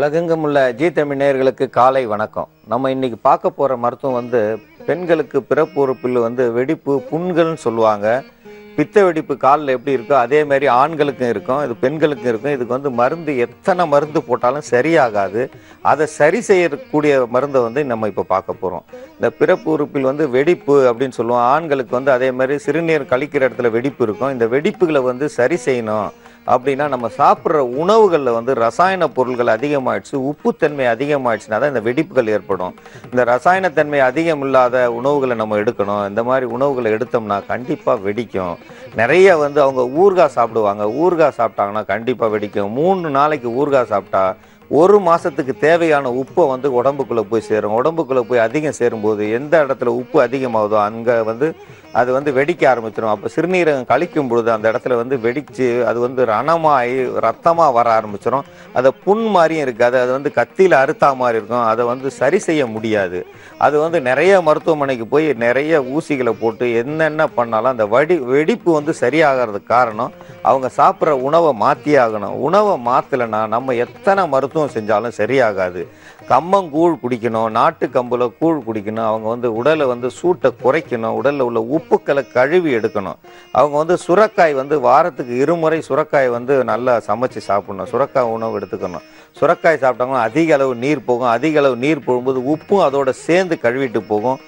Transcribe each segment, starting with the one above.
உலகெங்கும் உள்ள ஜி தமிழ் நேயர்களுக்கு காலை வணக்கம். நம்ம இன்னைக்கு பார்க்க போற மருத்துவம் பெண்களுக்கு பிறப்பு உறுப்பில் வெடிப்பு புண்கள்னு சொல்லுவாங்க. பித்த வெடிப்பு காலில் எப்படி இருக்கோ அதே மாதிரி ஆண்களுக்கும் இருக்கும், இது பெண்களுக்கும் இருக்கும். இதுக்கு மருந்து எத்தனை மருந்து போட்டாலும் சரியாகாது. அதை சரி செய்யக்கூடிய மருந்தை நம்ம இப்போ பார்க்க போகிறோம். இந்த பிறப்பு உறுப்பில் வெடிப்பு அப்படின்னு சொல்லுவோம். ஆண்களுக்கு அதே மாதிரி சிறுநீர் கழிக்கிற இடத்துல வெடிப்பு இருக்கும். இந்த வெடிப்புகளை சரி செய்யணும் அப்படின்னா நம்ம சாப்பிட்ற உணவுகளில் ரசாயன பொருட்கள் அதிகமாகிடுச்சு, உப்புத்தன்மை அதிகமாகிடுச்சுன்னா தான் இந்த வெடிப்புகள் ஏற்படும். இந்த ரசாயனத்தன்மை அதிகம் இல்லாத உணவுகளை நம்ம எடுக்கணும். இந்த மாதிரி உணவுகளை எடுத்தோம்னா கண்டிப்பாக வெடிக்கும். நிறைய அவங்க ஊறுகாய் சாப்பிடுவாங்க. ஊறுகாய் சாப்பிட்டாங்கன்னா கண்டிப்பாக வெடிக்கும். 3 நாளைக்கு ஊறுகாய் சாப்பிட்டா 1 மாதத்துக்கு தேவையான உப்பை உடம்புக்குள்ளே போய் சேரும். உடம்புக்குள்ளே போய் அதிகம் சேரும்போது எந்த இடத்துல உப்பு அதிகமாகுதோ அங்கே அது வெடிக்க ஆரம்பிச்சிடும். அப்போ சிறுநீரகம் கழிக்கும் பொழுது அந்த இடத்துல வெடித்து அது ரணமாகி ரத்தமாக வர ஆரம்பிச்சிடும். அதை புண் மாதிரியும் இருக்காது, அது கத்தியில் அறுத்தா மாதிரி இருக்கும். அதை சரி செய்ய முடியாது. அது நிறைய மருத்துவமனைக்கு போய் நிறைய ஊசிகளை போட்டு என்னென்ன பண்ணாலும் அந்த வெடிப்பு சரியாகிறதுக்கு காரணம் அவங்க சாப்பிட்ற உணவை மாற்றியே ஆகணும். உணவை மாற்றலைன்னா நம்ம எத்தனை மருத்துவம் செஞ்சாலும் சரியாகாது. கம்மங்கூழ் குடிக்கணும், நாட்டு கம்புல கூழ் குடிக்கணும். அவங்க உடலை சூட்டை குறைக்கணும், உடலில் உள்ள உப்புக்களை கழுவி எடுக்கணும். அவங்க சுரக்காய் வாரத்துக்கு 2 முறை சுரக்காய் நல்லா சமைச்சு சாப்பிடணும். சுரக்காய் உணவு எடுத்துக்கணும். சுரக்காய் சாப்பிட்டாங்கன்னா அதிக அளவு நீர் போகும். அதிக அளவு நீர் போகும்போது உப்பும் அதோட சேர்ந்து கழுவிட்டு போகும்.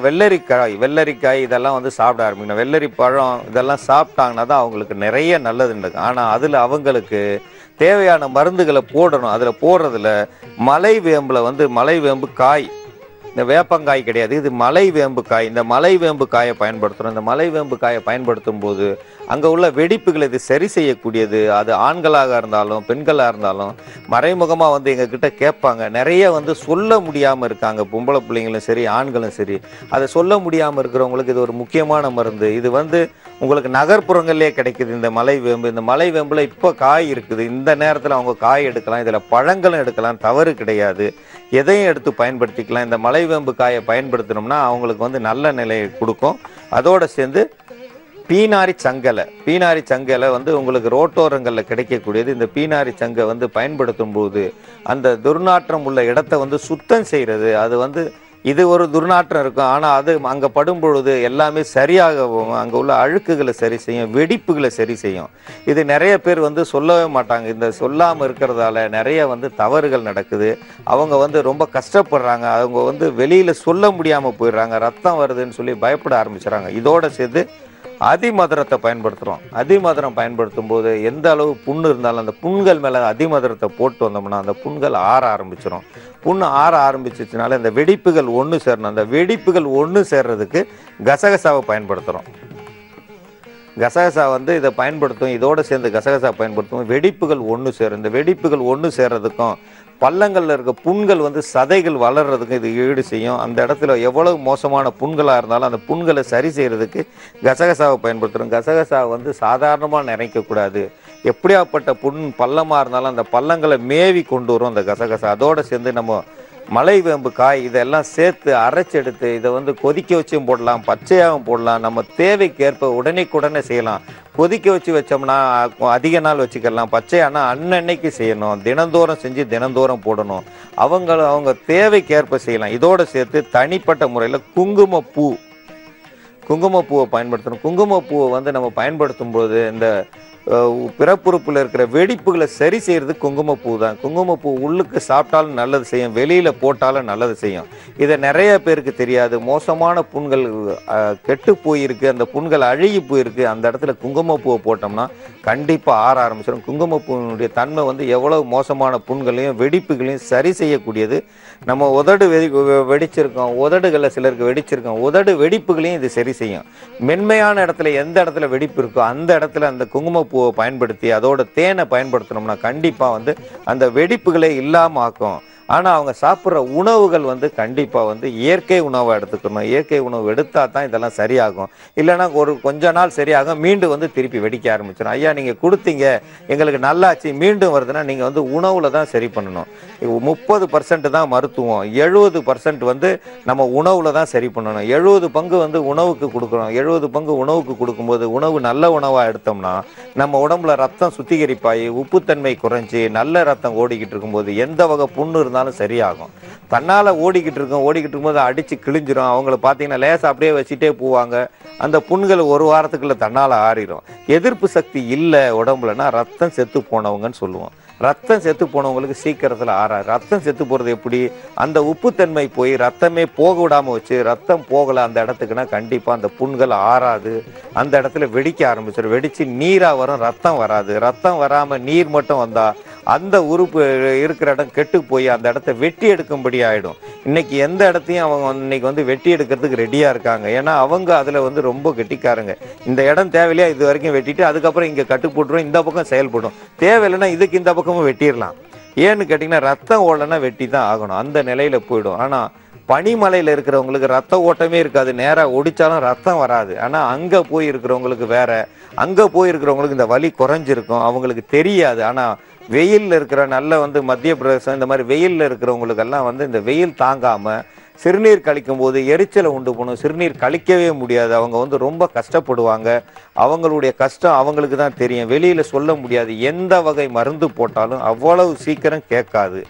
வெள்ளரிக்காய் இதெல்லாம் சாப்பிட ஆரம்பிக்கணும். வெள்ளரி பழம் இதெல்லாம் சாப்பிட்டாங்கன்னா தான் அவங்களுக்கு நிறைய நல்லது நடக்கும். ஆனால் அதில் அவங்களுக்கு தேவையான மருந்துகளை போடணும். அதில் போடுறதுல மலை வேம்பில் மலை வேம்பு காய், இந்த வேப்பங்காய் கிடையாது, இது மலை வேம்பு காய். இந்த மலை வேம்பு காயை பயன்படுத்துகிறோம். இந்த மலை வேம்பு காயை பயன்படுத்தும் போது அங்கே உள்ள வெடிப்புகளை இது சரி செய்யக்கூடியது. அது ஆண்களாக இருந்தாலும் பெண்களாக இருந்தாலும் மறைமுகமாக எங்ககிட்ட கேட்பாங்க. நிறைய சொல்ல முடியாமல் இருக்காங்க, பொம்பளை பிள்ளைங்களும் சரி ஆண்களும் சரி. அதை சொல்ல முடியாமல் இருக்கிறவங்களுக்கு இது ஒரு முக்கியமான மருந்து. இது உங்களுக்கு நகர்ப்புறங்கள்லேயே கிடைக்குது. இந்த மலை வேம்பு, இந்த மலை வேம்பில் இப்போ காய் இருக்குது. இந்த நேரத்தில் அவங்க காய் எடுக்கலாம், இதில் பழங்களும் எடுக்கலாம், தவறு கிடையாது. எதையும் எடுத்து பயன்படுத்திக்கலாம். இந்த மலை வேம்பு காயை பயன்படுத்தினோம்னா அவங்களுக்கு நல்ல நிலையை கொடுக்கும். அதோடு சேர்ந்து பீனாரி சங்கலை உங்களுக்கு ரோட்டோரங்களில் கிடைக்கக்கூடியது. இந்த பீனாரி சங்கை பயன்படுத்தும் போது அந்த துர்நாற்றம் உள்ள இடத்த சுத்தம் செய்கிறது. அது இது ஒரு துர்நாற்றம் இருக்கும், ஆனால் அது அங்கே படும் பொழுது எல்லாமே சரியாக போகும். அங்கே உள்ள அழுக்குகளை சரி செய்யும், வெடிப்புகளை சரி செய்யும். இது நிறைய பேர் சொல்லவே மாட்டாங்க. இந்த சொல்லாமல் இருக்கிறதால நிறைய தவறுகள் நடக்குது. அவங்க ரொம்ப கஷ்டப்படுறாங்க. அவங்க வெளியில் சொல்ல முடியாமல் போயிடுறாங்க. ரத்தம் வருதுன்னு சொல்லி பயப்பட ஆரம்பிச்சுறாங்க. இதோட சேர்த்து அதிமதுரத்தை பயன்படுத்துகிறோம். அதிமதுரம் பயன்படுத்தும் போது எந்த அளவு புண்ணு இருந்தாலும் அந்த புண்கள் மேலே அதிமதுரத்தை போட்டு வந்தோம்னா அந்த புண்கள் ஆற ஆரம்பிச்சிடும். புண்ணு ஆற ஆரம்பிச்சிச்சுனால இந்த வெடிப்புகள் ஒன்று சேரணும். அந்த வெடிப்புகள் ஒன்று சேர்றதுக்கு கசகசாவை பயன்படுத்துகிறோம். கசகசா இதை பயன்படுத்தும். இதோடு சேர்ந்து கசகசா பயன்படுத்தும். வெடிப்புகள் ஒன்று சேரும். இந்த வெடிப்புகள் ஒன்று சேர்றதுக்கும் பள்ளங்களில் இருக்க புண்கள் சதைகள் வளர்றதுக்கும் இது ஈடு செய்யும். அந்த இடத்துல எவ்வளவு மோசமான புண்களாக இருந்தாலும் அந்த புண்களை சரி செய்கிறதுக்கு கசகசாவை பயன்படுத்துகிறோம். கசகசா சாதாரணமாக நினைக்கக்கூடாது. எப்படியாப்பட்ட புண் பள்ளமாக இருந்தாலும் அந்த பள்ளங்களை மேவி கொண்டு வரும் அந்த கசகசா. அதோடு சேர்ந்து நம்ம மலை வேம்பு காய் இதெல்லாம் சேர்த்து அரைச்செடுத்து இதை கொதிக்க வச்சும் போடலாம், பச்சையாகவும் போடலாம். நம்ம தேவைக்கேற்ப உடனே செய்யலாம். கொதிக்க வச்சு வச்சோம்னா அதிக நாள் வச்சுக்கலாம். பச்சையானா அன்னன்னைக்கு செய்யணும். தினந்தோறும் செஞ்சு தினந்தோறும் போடணும். அவங்க தேவைக்கேற்ப செய்யலாம். இதோடு சேர்த்து தனிப்பட்ட முறையில் குங்குமப்பூவை பயன்படுத்தணும். குங்குமப்பூவை நம்ம பயன்படுத்தும் போது இந்த பிறப்புறுப்பில் இருக்கிற வெடிப்புகளை சரி செய்கிறது குங்குமப்பூ தான். குங்குமப்பூ உள்ளுக்கு சாப்பிட்டாலும் நல்லது செய்யும், வெளியில் போட்டாலும் நல்லது செய்யும். இதை நிறைய பேருக்கு தெரியாது. மோசமான புண்கள் கெட்டு போயிருக்கு, அந்த புண்கள் அழுகி போயிருக்கு, அந்த இடத்துல குங்குமப்பூவை போட்டோம்னா கண்டிப்பாக ஆற ஆரம்பிச்சிடும். குங்குமப்பூனுடைய தன்மை எவ்வளவு மோசமான புண்களையும் வெடிப்புகளையும் சரி செய்யக்கூடியது. நம்ம உதடு வெடிச்சிருக்கோம், உதடுகளில் சிலருக்கு வெடிச்சிருக்கோம், உதடு வெடிப்புகளையும் இது சரி செய்யும். மென்மையான இடத்துல எந்த இடத்துல வெடிப்பு இருக்கோ அந்த இடத்துல அந்த குங்குமப்பூவை பயன்படுத்தி அதோட தேனை பயன்படுத்தினோம்னா கண்டிப்பாக அந்த வெடிப்புகளை இல்லாமல் ஆக்கும். ஆனால் அவங்க சாப்பிட்ற உணவுகள் வந்து கண்டிப்பாக வந்து இயற்கை உணவை எடுத்துக்கணும். இயற்கை உணவு எடுத்தால் தான் இதெல்லாம் சரியாகும். இல்லைன்னா ஒரு கொஞ்ச நாள் சரியாகும், மீண்டும் வந்து திருப்பி வெடிக்க ஆரம்பிச்சிடும். ஐயா நீங்கள் கொடுத்தீங்க எங்களுக்கு நல்லாச்சு மீண்டும் வருதுன்னா நீங்கள் வந்து உணவில் தான் சரி பண்ணணும். 30% தான் மருத்துவம், 70% வந்து நம்ம உணவில் தான் சரி பண்ணணும். 70 பங்கு வந்து உணவுக்கு கொடுக்கணும். 70 பங்கு உணவுக்கு கொடுக்கும்போது உணவு நல்ல உணவாக எடுத்தோம்னா நம்ம உடம்புல ரத்தம் சுத்திகரிப்பாகி உப்புத்தன்மை குறைஞ்சி நல்ல ரத்தம் ஓடிக்கிட்டு இருக்கும்போது எந்த வகை புண்ணு இருந்தாலும் சரியாகும். தன்னால் ஓடிக்கிட்டு இருக்கும்போது அடித்து கிழிஞ்சிரும். அவங்கள பார்த்தீங்கன்னா லேசாக அப்படியே வச்சுட்டே போவாங்க. அந்த புண்கள் ஒரு வாரத்துக்குள்ள தன்னால் ஆறிடும். எதிர்ப்பு சக்தி இல்லை உடம்புலன்னா ரத்தம் செத்து போனவங்கன்னு சொல்லுவோம். ரத்தம் செத்து போனவங்களுக்கு சீக்கிரத்தில் ஆறாது. ரத்தம் செத்து போகிறது எப்படி? அந்த உப்புத்தன்மை போய் ரத்தமே போக விடாமல் வச்சு ரத்தம் போகலை அந்த இடத்துக்குன்னா கண்டிப்பாக அந்த புண்கள் ஆறாது. அந்த இடத்துல வெடிக்க ஆரம்பிச்சிடும். வெடித்து நீராக வரும், ரத்தம் வராது. ரத்தம் வராமல் நீர் மட்டும் வந்தால் அந்த உறுப்பு இருக்கிற இடம் கெட்டு போய் அந்த இடத்த வெட்டி எடுக்கும்படி ஆகிடும். இன்னைக்கு எந்த இடத்தையும் அவங்க இன்னைக்கு வந்து வெட்டி எடுக்கிறதுக்கு ரெடியாக இருக்காங்க. ஏன்னா அவங்க அதில் வந்து ரொம்ப கெட்டிக்காரங்க. இந்த இடம் தேவையில்லையா இது வரைக்கும் வெட்டிட்டு அதுக்கப்புறம் இங்கே கட்டு போட்டுரும், இந்த பக்கம் செயல்படும். தேவையில்லைன்னா இதுக்கு இந்த பக்கமும் வெட்டிடலாம். ஏன்னு கேட்டிங்கன்னா ரத்தம் ஓடலைன்னா வெட்டி தான் ஆகணும். அந்த நிலையில் போயிடும். ஆனால் பனிமலையில் இருக்கிறவங்களுக்கு ரத்த ஓட்டமே இருக்காது, நேராக ஒடிச்சாலும் ரத்தம் வராது. ஆனால் அங்கே போய் இருக்கிறவங்களுக்கு வேற, அங்கே போய் இருக்கிறவங்களுக்கு இந்த வலி குறைஞ்சிருக்கும், அவங்களுக்கு தெரியாது. ஆனால் வெயிலில் இருக்கிற நல்ல வந்து மத்திய பிரதேசம் இந்த மாதிரி வெயிலில் இருக்கிறவங்களுக்கெல்லாம் வந்து இந்த வெயில் தாங்காமல் சிறுநீர் கழிக்கும் போது எரிச்சலை உண்டு பண்ணும். சிறுநீர் கழிக்கவே முடியாது. அவங்க வந்து ரொம்ப கஷ்டப்படுவாங்க. அவங்களுடைய கஷ்டம் அவங்களுக்கு தான் தெரியும், வெளியில் சொல்ல முடியாது. எந்த வகை மருந்து போட்டாலும் அவ்வளவு சீக்கிரம் கேட்காது.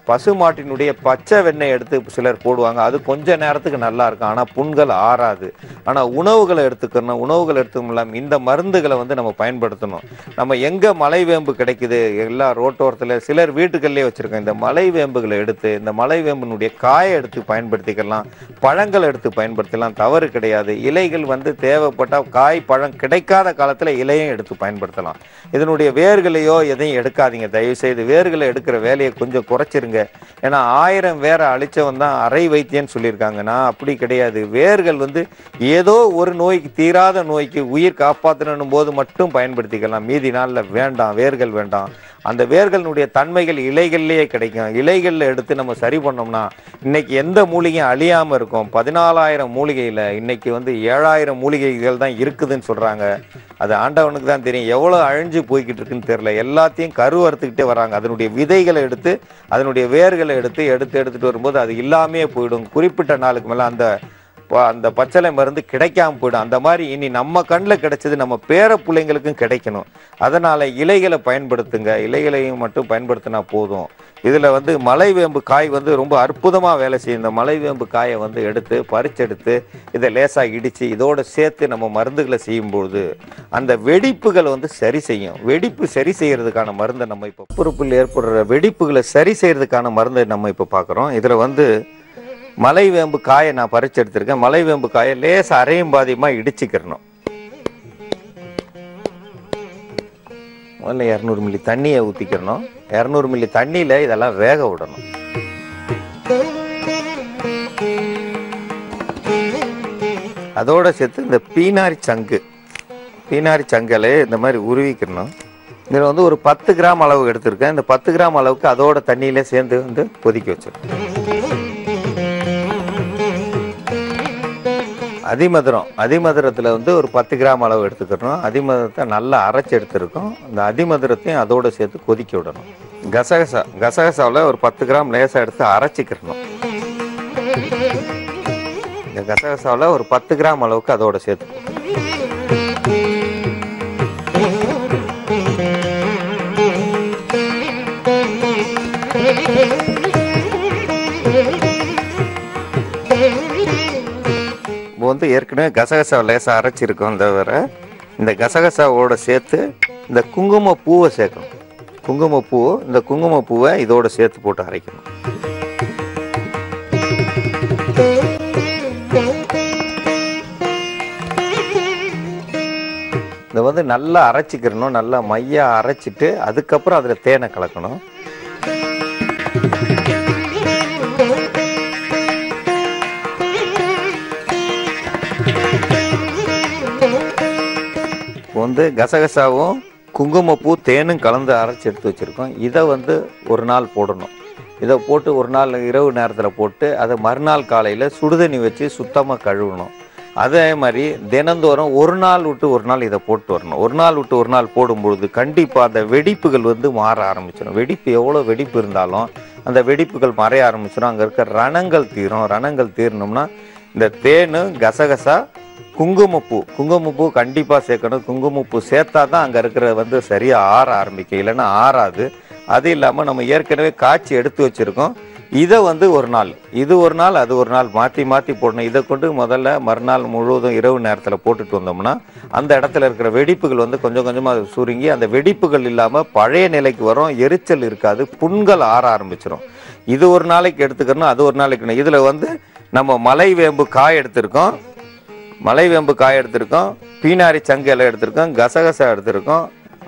பசுமாட்டினுடைய பச்சை வெண்ணெய் எடுத்து சிலர் போடுவாங்க, அது கொஞ்ச நேரத்துக்கு நல்லா இருக்கும், ஆனால் புண்கள் ஆறாது. ஆனால் உணவுகளை எடுத்துக்கணும். உணவுகள் எடுத்துக்கலாம். இந்த மருந்துகளை வந்து நம்ம பயன்படுத்தணும். நம்ம எங்கே மலைவேம்பு கிடைக்குது, எல்லா ரோட்டோரத்தில் சிலர் வீட்டுக்கள்லேயே வச்சுருக்கோம். இந்த மலைவேம்புகளை எடுத்து இந்த மலைவேம்பினுடைய காயை எடுத்து பயன்படுத்திக்கலாம். பழங்கள் எடுத்து பயன்படுத்தலாம், தவறு கிடையாது. இலைகள் வந்து தேவைப்பட்டால் காய் பழம் கிடைக்காத காலத்தில் இலையும் எடுத்து பயன்படுத்தலாம். இதனுடைய வேர்களையோ எதையும் எடுக்காதீங்க தயவுசெய்து. வேர்களை எடுக்கிற வேலையை கொஞ்சம் குறைச்சிருங்க. ஏன்னா 1000 வேரை அழிச்சவன் தான் அரை வைத்தியன்னு சொல்லியிருக்காங்க. நான் அப்படி கிடையாது. வேர்கள் வந்து ஏதோ ஒரு நோய்க்கு, தீராத நோய்க்கு உயிர் காப்பாற்றணும் போது மட்டும் பயன்படுத்திக்கலாம். மீதி நாளில் வேண்டாம், வேர்கள் வேண்டாம். அந்த வேர்களுடைய தன்மைகள் இலைகள்லேயே கிடைக்கும். இலைகளில் எடுத்து நம்ம சரி பண்ணோம்னா இன்னைக்கு எந்த மூலிகையும் அழியாமல் இருக்கும். 14,000 மூலிகையில் இன்னைக்கு வந்து 7,000 மூலிகைகள் தான் இருக்குதுன்னு சொல்கிறாங்க. அது ஆண்டவனுக்கு தான் தெரியும் எவ்வளோ அழிஞ்சு போய்கிட்டு இருக்குன்னு தெரியல. எல்லாத்தையும் கருவறுத்துக்கிட்டே வராங்க. அதனுடைய விதைகளை எடுத்து அதனுடைய வேர்களை எடுத்துட்டு வரும்போது அது இல்லாமே போயிடும். குறிப்பிட்ட நாளுக்கு மேலே அந்த பச்சளை மருந்து கிடைக்காம போயிடும். அந்த மாதிரி இனி நம்ம கண்ணில் கிடைச்சது நம்ம பேர பிள்ளைங்களுக்கும் கிடைக்கணும். அதனால இலைகளை பயன்படுத்துங்க. இலைகளையும் மட்டும் பயன்படுத்தினா போதும். இதில் வந்து மலைவேம்பு காய் வந்து ரொம்ப அற்புதமாக வேலை செய்யும். இந்த மலைவேம்பு காயை வந்து எடுத்து பறிச்செடுத்து இதை லேசாக இடித்து இதோடு சேர்த்து நம்ம மருந்துகளை செய்யும்போது அந்த வெடிப்புகள் வந்து சரி செய்யும். வெடிப்பு சரி செய்யறதுக்கான மருந்தை நம்ம இப்போ பொறுப்பில் ஏற்படுற வெடிப்புகளை சரி செய்யறதுக்கான மருந்தை நம்ம இப்போ பார்க்குறோம். இதில் வந்து மலைவேம்பு காயை நான் பறிச்சு எடுத்திருக்கேன். மலைவேம்பு காயை லேசாக அரையும் பாதியமாக இடிச்சுக்கிறணும். முதல்ல 200 மில்லி தண்ணியை ஊற்றிக்கிறணும். 200 மில்லி தண்ணியில் இதெல்லாம் வேக விடணும். அதோட சேர்த்து இந்த பீனாரி சங்கலை இந்த மாதிரி உருவிக்கணும். இதில் வந்து ஒரு 10 கிராம் அளவு எடுத்திருக்கேன். இந்த 10 கிராம் அளவுக்கு அதோட தண்ணியிலே சேர்ந்து வந்து கொதிக்க வச்சிருக்கேன். அதிமதுரத்தில் வந்து ஒரு 10 கிராம் அளவு எடுத்துக்கணும். அதிமதுரத்தை நல்லா அரைச்சி எடுத்துருக்கோம். இந்த அதிமதுரத்தையும் அதோடு சேர்த்து கொதிக்க விடணும். கசகசாவில் ஒரு 10 கிராம் லேசாக எடுத்து அரைச்சிக்கிறணும். இந்த கசகசாவில் ஒரு 10 கிராம் அளவுக்கு அதோடு சேர்த்து வந்து ஏற்கனவே கசகசாவை லேசாக அரைச்சிருக்கோம். இந்த கசகசாவோட சேர்த்து இந்த குங்குமப்பூவை சேர்க்கணும். இந்த குங்குமப்பூவை இதோட சேர்த்து போட்டு அரைக்கணும். இதை வந்து நல்லா அரைச்சிக்கிறணும். நல்லா மையா அரைச்சிட்டு அதுக்கப்புறம் அதில் தேனை கலக்கணும். வந்து கசகசாவும் குங்குமப்பூ தேனும் கலந்து அரைச்சி எடுத்து வச்சுருக்கோம். இதை வந்து ஒரு நாள் போடணும். இதை போட்டு ஒரு நாள் இரவு நேரத்தில் போட்டு அதை மறுநாள் காலையில் சுடுதண்ணி வச்சு சுத்தமாக கழுவணும். அதே மாதிரி தினந்தோறும் ஒரு நாள் விட்டு ஒரு நாள் இதை போட்டு வரணும். ஒரு நாள் விட்டு ஒரு நாள் போடும்பொழுது கண்டிப்பாக அந்த வெடிப்புகள் வந்து மாற ஆரம்பிச்சிடும். வெடிப்பு எவ்வளோ வெடிப்பு இருந்தாலும் அந்த வெடிப்புகள் மறைய ஆரம்பிச்சிடும். அங்கே இருக்க ரணங்கள் தீரும். ரணங்கள் தீரணும்னா இந்த தேன், கசகசா, குங்குமப்பூ கண்டிப்பாக சேர்க்கணும். குங்குமப்பூ சேர்த்தா தான் அங்கே இருக்கிற வந்து சரியாக ஆற ஆரம்பிக்கும், இல்லைன்னா ஆறாது. அது இல்லாமல் நம்ம ஏற்கனவே காய்ச்சி எடுத்து வச்சுருக்கோம். இதை வந்து ஒரு நாள், இது ஒரு நாள், அது ஒரு நாள் மாற்றி மாற்றி போடணும். இதை கொண்டு முதல்ல மறுநாள் முழுவதும் இரவு நேரத்தில் போட்டுட்டு வந்தோம்னா அந்த இடத்துல இருக்கிற வெடிப்புகள் வந்து கொஞ்சம் கொஞ்சமாக சுருங்கி அந்த வெடிப்புகள் இல்லாமல் பழைய நிலைக்கு வரும். எரிச்சல் இருக்காது, புண்கள் ஆற ஆரம்பிச்சிடும். இது ஒரு நாளைக்கு எடுத்துக்கணும், அது ஒரு நாளைக்கு. இதில் வந்து நம்ம மலைவேம்பு காய் எடுத்திருக்கோம், பீனாரி சங்கு இலை எடுத்திருக்கோம், கசகசா எடுத்திருக்கோம்,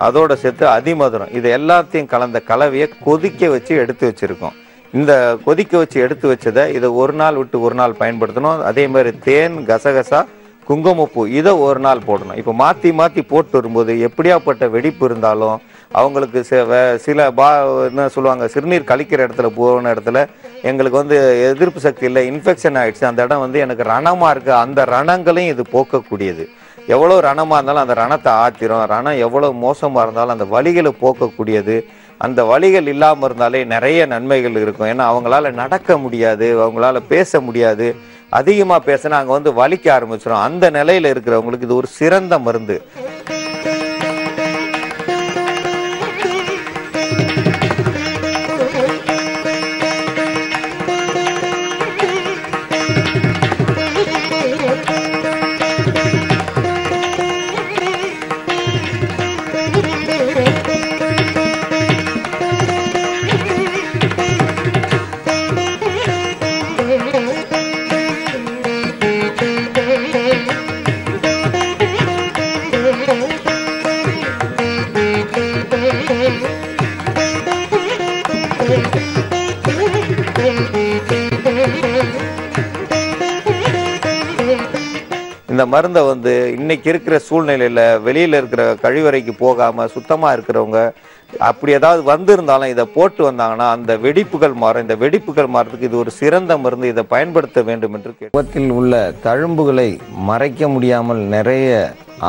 அதோட சேர்த்து அதிமதுரம், இது எல்லாத்தையும் கலந்த கலவையை கொதிக்க வச்சு எடுத்து வச்சுருக்கோம். இந்த கொதிக்க வச்சு எடுத்து வச்சதை இதை ஒரு நாள் விட்டு ஒரு நாள் பயன்படுத்தணும். அதே மாதிரி தேன், கசகசா, குங்குமப்பூ இதை ஒரு நாள் போடணும். இப்போ மாற்றி மாற்றி போட்டு வரும்போது எப்படியாப்பட்ட வெடிப்பு இருந்தாலும் அவங்களுக்கு சில என்ன சொல்லுவாங்க, சிறுநீர் கழிக்கிற இடத்துல போன இடத்துல எங்களுக்கு வந்து எதிர்ப்பு சக்தி இல்லை, இன்ஃபெக்ஷன் ஆகிடுச்சு, அந்த இடம் வந்து எனக்கு ரணமாக இருக்குது, அந்த ரணங்களையும் இது போக்கக்கூடியது. எவ்வளோ ரணமாக இருந்தாலும் அந்த ரணத்தை ஆத்திரும். ரணம் எவ்வளோ மோசமாக இருந்தாலும் அந்த வலிகளை போக்கக்கூடியது. அந்த வலிகள் இல்லாமல் இருந்தாலே நிறைய நன்மைகள் இருக்கும். ஏன்னா அவங்களால நடக்க முடியாது, அவங்களால பேச முடியாது. அதிகமாக பேசினா அங்கே வந்து வலிக்க ஆரம்பிச்சிடும். அந்த நிலையில் இருக்கிறவங்களுக்கு இது ஒரு சிறந்த மருந்து. இந்த மருந்தை வந்து இன்னைக்கு இருக்கிற சூழ்நிலையில் வெளியில் இருக்கிற கழிவறைக்கு போகாமல் சுத்தமாக இருக்கிறவங்க அப்படி ஏதாவது வந்திருந்தாலும் இதை போட்டு வந்தாங்கன்னா அந்த வெடிப்புகள் மாறும். இந்த வெடிப்புகள் மாறதுக்கு இது ஒரு சிறந்த மருந்து. இதை பயன்படுத்த வேண்டும் என்று முகத்தில் உள்ள தழும்புகளை மறைக்க முடியாமல் நிறைய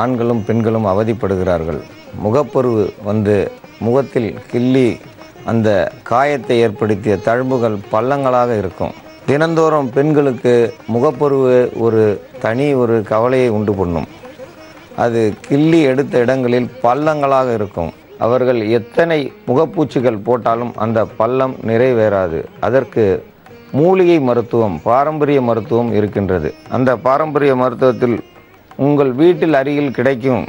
ஆண்களும் பெண்களும் அவதிப்படுகிறார்கள். முகப்பருவு வந்து முகத்தில் கிள்ளி அந்த காயத்தை ஏற்படுத்திய தழும்புகள் பள்ளங்களாக இருக்கும். தினந்தோறும் பெண்களுக்கு முகப்பருவு ஒரு கவலையை உண்டு பண்ணும். அது கிள்ளி எடுத்த இடங்களில் பள்ளங்களாக இருக்கும். அவர்கள் எத்தனை முகப்பூச்சிகள் போட்டாலும் அந்த பள்ளம் நிறைவேறாது. அதற்கு மூலிகை மருத்துவம், பாரம்பரிய மருத்துவம் இருக்கின்றது. அந்த பாரம்பரிய மருத்துவத்தில் உங்கள் வீட்டில் அருகில் கிடைக்கும்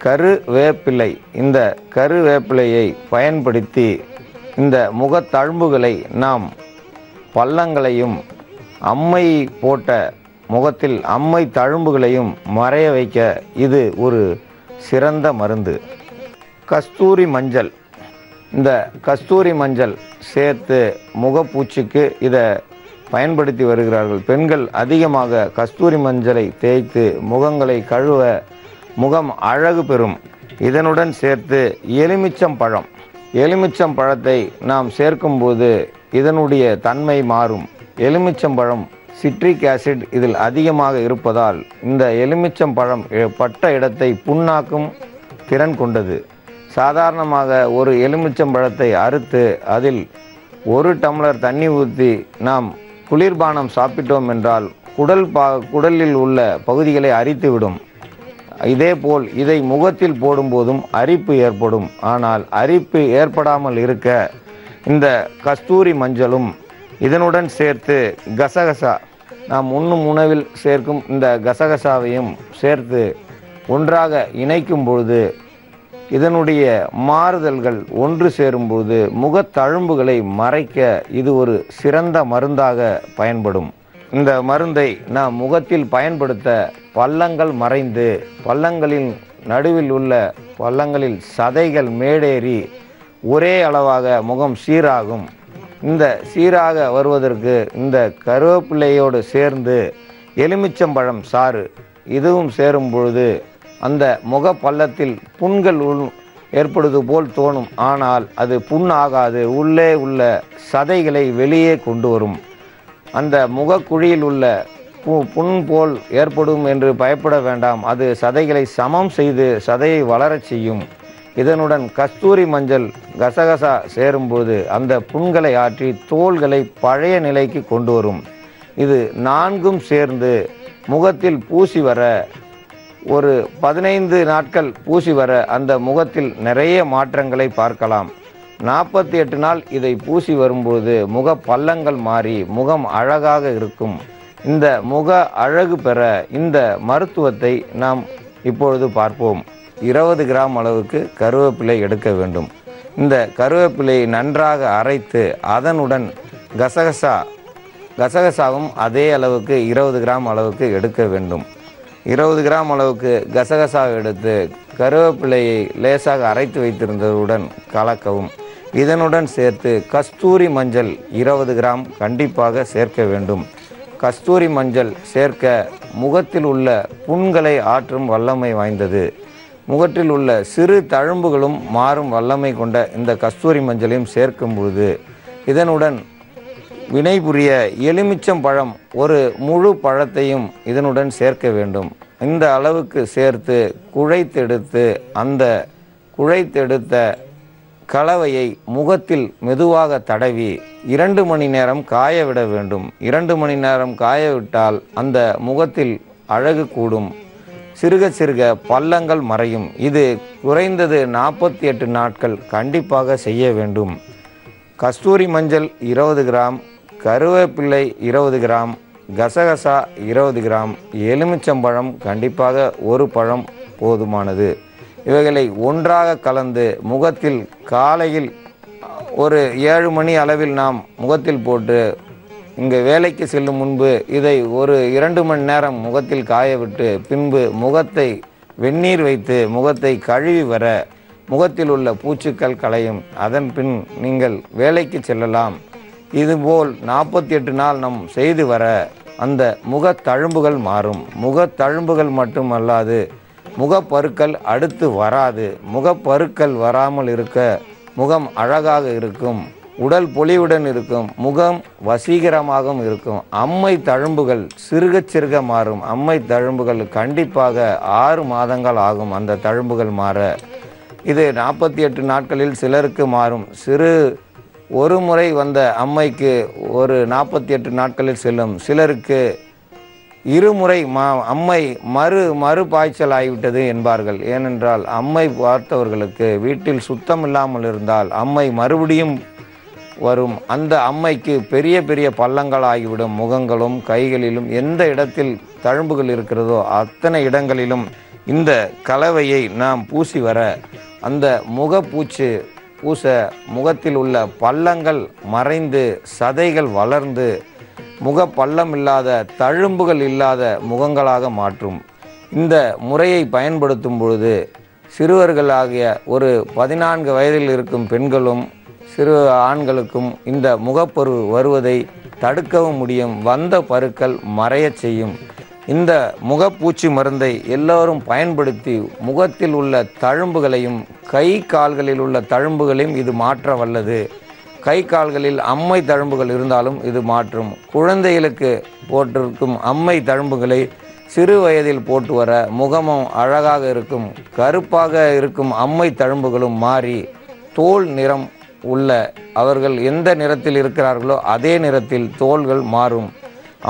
கருவேப்பிள்ளை, இந்த கருவேப்பிலையை பயன்படுத்தி இந்த முகத்தழும்புகளை நாம் பள்ளங்களையும் அம்மை போட்ட முகத்தில் அம்மை தழும்புகளையும் மறைய வைக்க இது ஒரு சிறந்த மருந்து. கஸ்தூரி மஞ்சள், இந்த கஸ்தூரி மஞ்சள் சேர்த்து முகப்பூச்சிக்கு இதை பயன்படுத்தி வருகிறார்கள். பெண்கள் அதிகமாக கஸ்தூரி மஞ்சளை தேய்த்து முகங்களை கழுவ முகம் அழகு பெறும். இதனுடன் சேர்த்து எலுமிச்சம் பழத்தை நாம் சேர்க்கும்போது இதனுடைய தன்மை மாறும். எலுமிச்சம்பழம் சிட்ரிக் ஆசிட் இதில் அதிகமாக இருப்பதால் இந்த எலுமிச்சம்பழம் பட்ட இடத்தை புண்ணாக்கும் திறன் கொண்டது. சாதாரணமாக ஒரு எலுமிச்சம்பழத்தை அறுத்து அதில் 1 டம்ளர் தண்ணி ஊற்றி நாம் குளிர்பானம் சாப்பிட்டோம் என்றால் குடலில் உள்ள பகுதிகளை அரித்துவிடும். இதேபோல் இதை முகத்தில் போடும்போதும் அரிப்பு ஏற்படும். ஆனால் அரிப்பு ஏற்படாமல் இருக்க இந்த கஸ்தூரி மஞ்சளும் இதனுடன் சேர்த்து கசகசா, நாம் உண்ணும் உணவில் சேர்க்கும் இந்த கசகசாவையும் சேர்த்து ஒன்றாக இணைக்கும் பொழுது இதனுடைய மாறுதல்கள் ஒன்று சேரும்போது முகத்தழும்புகளை மறைக்க இது ஒரு சிறந்த மருந்தாக பயன்படும். இந்த மருந்தை நாம் முகத்தில் பயன்படுத்த பள்ளங்கள் மறைந்து பள்ளங்களின் நடுவில் உள்ள பள்ளங்களில் சதைகள் மேடேறி ஒரே அளவாக முகம் சீராகும். இந்த சீராக வருவதற்கு இந்த கருவேப்பிலையோடு சேர்ந்து எலுமிச்சம்பழம் சாறு இதுவும் சேரும் பொழுது அந்த முக பள்ளத்தில் புண்கள் ஏற்படுவது போல் தோணும். ஆனால் அது புண் ஆகாது. உள்ளே உள்ள சதைகளை வெளியே கொண்டு வரும். அந்த முகக்குழியில் உள்ள புண் போல் ஏற்படும் என்று பயப்பட வேண்டாம். அது சதைகளை சமம் செய்து சதையை வளரச் செய்யும். இதனுடன் கஸ்தூரி மஞ்சள் கசகசா சேரும்போது அந்த புண்களை ஆற்றி தோள்களை பழைய நிலைக்கு கொண்டு வரும். இது 4ம் சேர்ந்து முகத்தில் பூசி வர ஒரு 15 நாட்கள் பூசி வர அந்த முகத்தில் நிறைய மாற்றங்களை பார்க்கலாம். 48 நாள் இதை பூசி வரும்போது முக பள்ளங்கள் மாறி முகம் அழகாக இருக்கும். இந்த முக அழகு பெற இந்த மருத்துவத்தை நாம் இப்பொழுது பார்ப்போம். 20 கிராம் அளவுக்கு கருவேப்பிலை எடுக்க வேண்டும். இந்த கருவேப்பிலையை நன்றாக அரைத்து அதனுடன் கசகசாவும் அதே அளவுக்கு 20 கிராம் அளவுக்கு எடுக்க வேண்டும். 20 கிராம் அளவுக்கு கசகசா எடுத்து கருவேப்பிலையை லேசாக அரைத்து வைத்திருந்ததுடன் கலக்கவும். இதனுடன் சேர்த்து கஸ்தூரி மஞ்சள் 20 கிராம் கண்டிப்பாக சேர்க்க வேண்டும். கஸ்தூரி மஞ்சள் சேர்க்க முகத்தில் உள்ள புண்களை ஆற்றும் வல்லமை வாய்ந்தது. முகத்தில் உள்ள சிறு தழும்புகளும் மாறும் வல்லமை கொண்ட இந்த கஸ்தூரி மஞ்சளையும் சேர்க்கும் பொழுது இதனுடன் வினைபுரிய எலுமிச்சம் பழம் ஒரு முழு பழத்தையும் இதனுடன் சேர்க்க வேண்டும். இந்த அளவுக்கு சேர்த்து அந்த குழைத்தெடுத்த கலவையை முகத்தில் மெதுவாக தடவி 2 மணி நேரம் காய விட வேண்டும். 2 மணி நேரம் காய விட்டால் அந்த முகத்தில் அழகு கூடும். சிறுக சிறுக பள்ளங்கள் மறையும். இது குறைந்தது 48 நாட்கள் கண்டிப்பாக செய்ய வேண்டும். கஸ்தூரி மஞ்சள் 20 கிராம், கருவேப்பிள்ளை 20 கிராம், கசகசா 20 கிராம், எலுமிச்சம்பழம் கண்டிப்பாக ஒரு பழம் போதுமானது. இவைகளை ஒன்றாக கலந்து முகத்தில் காலையில் ஒரு 7 மணி அளவில் நாம் முகத்தில் போட்டு இங்கே வேலைக்கு செல்லும் முன்பு இதை ஒரு 2 மணி நேரம் முகத்தில் காய விட்டு பின்பு முகத்தை வெந்நீர் வைத்து முகத்தை கழுவி வர முகத்தில் உள்ள பூச்சுக்கள் களையும். அதன் பின் நீங்கள் வேலைக்கு செல்லலாம். இதுபோல் 48 நாள் நாம் செய்து வர அந்த முகத்தழும்புகள் மாறும். முகத்தழும்புகள் மட்டுமல்லாது முகப்பருக்கள் அடுத்து வராது. முகப்பருக்கள் வராமல் இருக்க முகம் அழகாக இருக்கும். உடல் பொலிவுடன் இருக்கும். முகம் வசீகரமாகவும் இருக்கும். அம்மை தழும்புகள் சிறுக சிறுக மாறும். அம்மை தழும்புகள் கண்டிப்பாக 6 மாதங்கள் ஆகும் அந்த தழும்புகள் மாற. இது 48 நாட்களில் சிலருக்கு மாறும். ஒரு முறை வந்த அம்மைக்கு ஒரு 48 நாட்களில் செல்லும். சிலருக்கு 2 முறை அம்மை மறு பாய்ச்சல் ஆகிவிட்டது என்பார்கள். ஏனென்றால் அம்மை பார்த்தவர்களுக்கு வீட்டில் சுத்தம் இல்லாமல் இருந்தால் அம்மை மறுபடியும் வரும். அந்த அம்மைக்கு பெரிய பெரிய பள்ளங்கள் ஆகிவிடும். முகங்களும் கைகளிலும் எந்த இடத்தில் தழும்புகள் இருக்கிறதோ அத்தனை இடங்களிலும் இந்த கலவையை நாம் பூசி வர அந்த முகப்பூச்சு பூச முகத்தில் உள்ள பள்ளங்கள் மறைந்து சதைகள் வளர்ந்து முகப்பள்ளம் இல்லாத தழும்புகள் இல்லாத முகங்களாக மாற்றும். இந்த முறையை பயன்படுத்தும் பொழுது சிறுவர்களாகிய ஒரு 14 வயதில் இருக்கும் பெண்களும் சிறு ஆண்களுக்கும் இந்த முகப்பரு வருவதை தடுக்கவும் முடியும். வந்த பருக்கள் மறையச் செய்யும். இந்த முகப்பூச்சி மருந்தை எல்லோரும் பயன்படுத்தி முகத்தில் உள்ள தழும்புகளையும் கை கால்களில் உள்ள தழும்புகளையும் இது மாற்ற வல்லது. கை கால்களில் அம்மை தழும்புகள் இருந்தாலும் இது மாற்றும். குழந்தைகளுக்கு போட்டிருக்கும் அம்மை தழும்புகளை சிறு வயதில் போட்டு வர முகமும் அழகாக இருக்கும். கருப்பாக இருக்கும் அம்மை தழும்புகளும் மாறி தோல் நிறம் உள்ள அவர்கள் எந்த நிறத்தில் இருக்கிறார்களோ அதே நிறத்தில் தோள்கள் மாறும்.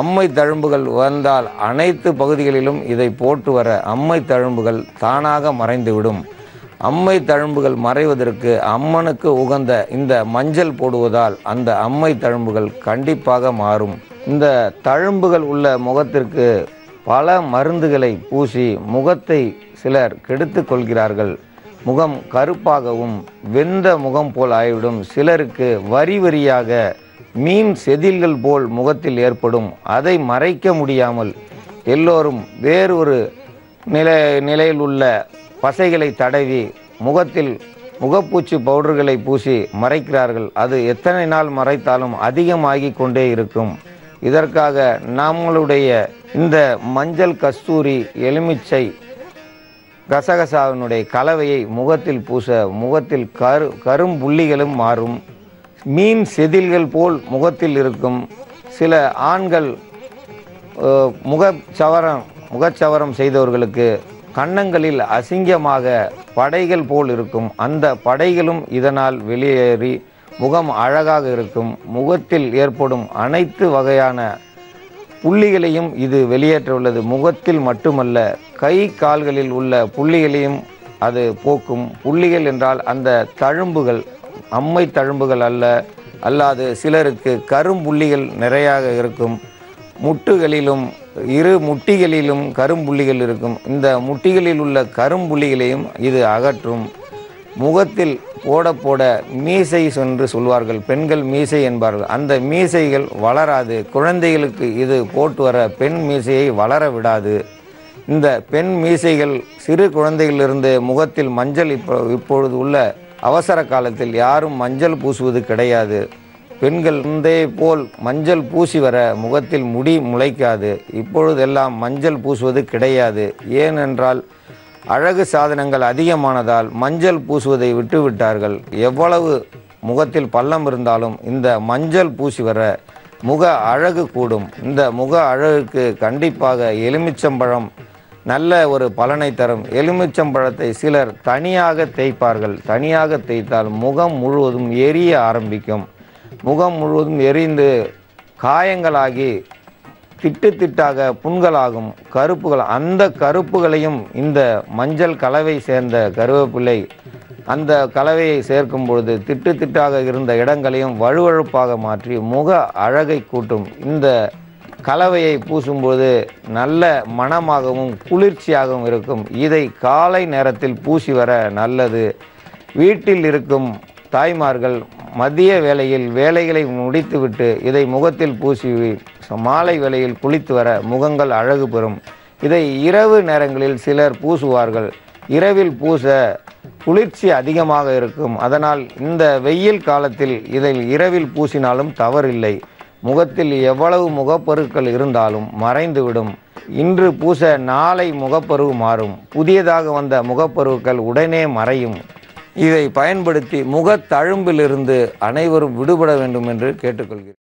அம்மை தழும்புகள் வந்தால் அனைத்து பகுதிகளிலும் இதை போட்டு வர அம்மை தழும்புகள் தானாக மறைந்துவிடும். அம்மை தழும்புகள் மறைவதற்கு அம்மனுக்கு உகந்த இந்த மஞ்சள் போடுவதால் அந்த அம்மை தழும்புகள் கண்டிப்பாக மாறும். இந்த தழும்புகள் உள்ள முகத்திற்கு பல மருந்துகளை பூசி முகத்தை சிலர் கெடுத்து கொள்கிறார்கள். முகம் கருப்பாகவும் வெந்த முகம் போல் ஆகிவிடும். சிலருக்கு வரி வரியாக மீன் செதில்கள் போல் முகத்தில் ஏற்படும். அதை மறைக்க முடியாமல் எல்லோரும் வேறொரு நிலையில் உள்ள பசைகளை தடவி முகத்தில் முகப்பூச்சி பவுடர்களை பூசி மறைக்கிறார்கள். அது எத்தனை நாள் மறைத்தாலும் அதிகமாகி கொண்டே இருக்கும். இதற்காக நம்மளுடைய இந்த மஞ்சள் கஸ்தூரி எலுமிச்சை கசகசாவினுடைய கலவையை முகத்தில் பூச முகத்தில் கரும்புள்ளிகளும் மாறும். மீன் செதில்கள் போல் முகத்தில் இருக்கும். சில ஆண்கள் முகச்சவரம் செய்தவர்களுக்கு கன்னங்களில் அசிங்கமாக படைகள் போல் இருக்கும். அந்த படைகளும் இதனால் வெளியேறி முகம் அழகாக இருக்கும். முகத்தில் ஏற்படும் அனைத்து வகையான புள்ளிகளையும் இது வெளியேற்ற உள்ளது. முகத்தில் மட்டுமல்ல, கை கால்களில் உள்ள புள்ளிகளையும் அது போக்கும். புள்ளிகள் என்றால் அந்த தழும்புகள் அம்மை தழும்புகள் அல்லாது சிலருக்கு கரும்புள்ளிகள் நிறையாக இருக்கும். முட்டுகளிலும் இரு முட்டிகளிலும் கரும்புள்ளிகள் இருக்கும். இந்த முட்டிகளில் உள்ள கரும்புள்ளிகளையும் இது அகற்றும். முகத்தில் போட மீசை என்று சொல்வார்கள். பெண்கள் மீசை என்பார்கள். அந்த மீசைகள் வளராது. குழந்தைகளுக்கு இது போட்டு வர பெண் மீசையை வளர விடாது. இந்த பெண் மீசைகள் சிறு குழந்தைகளிலிருந்து முகத்தில் மஞ்சள் இப்பொழுது உள்ள அவசர காலத்தில் யாரும் மஞ்சள் பூசுவது கிடையாது. பெண்கள் முந்தைய போல் மஞ்சள் பூசி வர முகத்தில் முடி முளைக்காது. இப்பொழுதெல்லாம் மஞ்சள் பூசுவது கிடையாது. ஏனென்றால் அழகு சாதனங்கள் அதிகமானதால் மஞ்சள் பூசுவதை விட்டுவிட்டார்கள். எவ்வளவு முகத்தில் பள்ளம் இருந்தாலும் இந்த மஞ்சள் பூசி வர முக அழகு கூடும். இந்த முக அழகுக்கு கண்டிப்பாக எலுமிச்சம்பழம் நல்ல ஒரு பலனை தரும். எலுமிச்சம்பழத்தை சிலர் தனியாக தேய்ப்பார்கள். தனியாக தேய்த்தால் முகம் முழுவதும் எரிய ஆரம்பிக்கும். முகம் முழுவதும் எரிந்து காயங்களாகி திட்டாக புண்களாகும். கருப்புகள், அந்த கருப்புகளையும் இந்த மஞ்சள் கலவை சேர்ந்த கருவேப்பிலை அந்த கலவையை சேர்க்கும் பொழுது திட்டாக இருந்த இடங்களையும் வழுவழுப்பாக மாற்றி முக அழகை கூட்டும். இந்த கலவையை பூசும்போது நல்ல மணமாகவும் குளிர்ச்சியாகவும் இருக்கும். இதை காலை நேரத்தில் பூசி வர நல்லது. வீட்டில் இருக்கும் தாய்மார்கள் மதிய வேலைகளை முடித்துவிட்டு இதை முகத்தில் பூசி மாலை வேளையில் குளித்து வர முகங்கள் அழகு பெறும். இதை இரவு நேரங்களில் சிலர் பூசுவார்கள். இரவில் பூச குளிர்ச்சி அதிகமாக இருக்கும். அதனால் இந்த வெயில் காலத்தில் இதை இரவில் பூசினாலும் தவறில்லை. முகத்தில் எவ்வளவு முகப்பருக்கள் இருந்தாலும் மறைந்துவிடும். இன்று பூச நாளை முகப்பருவு மாறும். புதியதாக வந்த முகப்பருக்கள் உடனே மறையும். இதை பயன்படுத்தி முகத்தழும்பிலிருந்து அனைவரும் விடுபட வேண்டும் என்று கேட்டுக்கொள்கிறேன்.